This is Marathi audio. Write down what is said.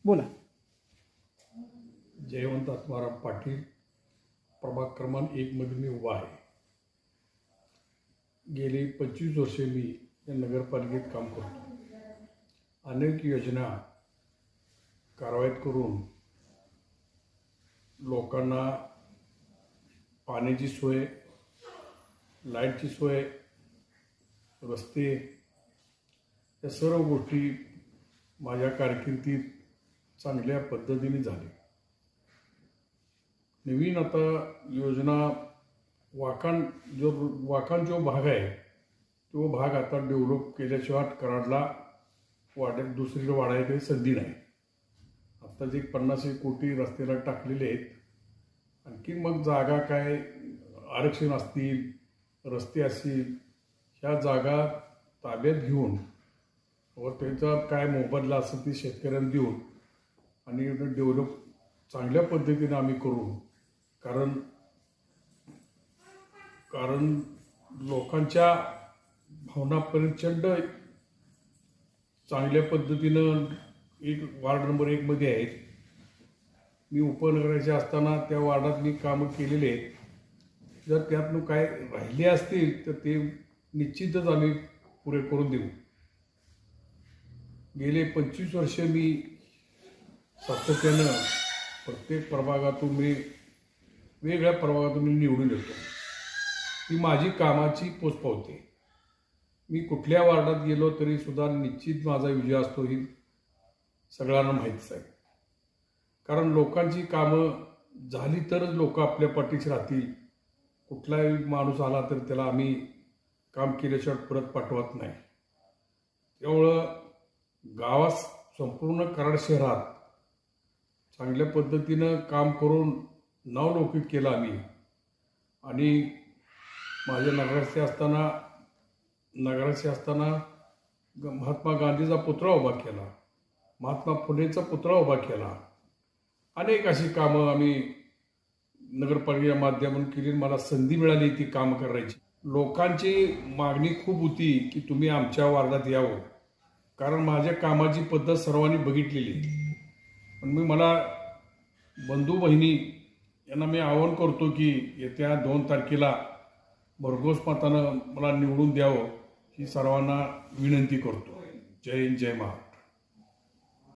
बोला. जयवंत आत्माराम पाटील, प्रभाग क्रमांक 1 मध्ये मी उभा आहे. गेली 25 वर्षे मी या नगरपालिकेत काम करतो. अनेक योजना कारवाईत करून लोकांना पाण्याची सोय, लाईटची सोय, रस्ते या सर्व गोष्टी माझ्या कारकिर्दीत चांगल्या पद्धतीने झाली. नवीन आता योजना वाकाण जो भाग आहे तो भाग आता डेव्हलप केल्याशिवाय कराडला दुसरीकडे वाढायला काही संधी नाही. आत्ता जे 50 कोटी रस्त्याला टाकलेले आहेत. आणखी मग जागा काय आरक्षण असतील, रस्ते असतील, ह्या जागा ताब्यात घेऊन व त्याचा काय मोबदला असेल ते शेतकऱ्यांना देऊन आणि डेव्हलप चांगल्या पद्धतीने आम्ही करू. कारण लोकांच्या भावना प्रचंड चांगल्या पद्धतीनं वार्ड नंबर 1 मध्ये आहेत. मी उपनगराचे असताना त्या वार्डात मी कामं केलेले आहेत. जर त्यातून काय राहिले असतील तर ते निश्चितच आम्ही पुरे करून देऊ. गेले 25 वर्ष मी सातत्यानं प्रत्येक प्रभागातून वेगळ्या प्रभागातून निवडून येतो. ही माझी कामाची पोचपावती. मी कुठल्या वार्डात गेलो तरी सुद्धा निश्चित माझा विजय असतो ही सगळ्यांना माहीतच आहे. कारण लोकांची कामं झाली तरच लोक आपल्या पाठीशी राहतील. कुठलाही माणूस आला तर त्याला आम्ही काम केल्याशिवाय परत पाठवत नाही. त्यामुळं गावात संपूर्ण कराड शहरात चांगल्या पद्धतीनं काम करून नावलौकिक केलं आम्ही. आणि माझ्या नगराचे असताना महात्मा गांधीचा पुतळा उभा केला, महात्मा फुलेचा पुतळा उभा केला. अनेक अशी कामं आम्ही नगरपालिकेच्या माध्यमातून केली. मला संधी मिळाली ती कामं करायची. लोकांची मागणी खूप होती की तुम्ही आमच्या वार्डात यावं, कारण माझ्या कामाची पद्धत सर्वांनी बघितलेली. पण मला बंधू बहिणी यांना मी आवाहन करतो की येत्या 2 तारखेला भरघोस मतानं मला निवडून द्यावं ही सर्वांना विनंती करतो. जय हिंद, जय महाराष्ट्र.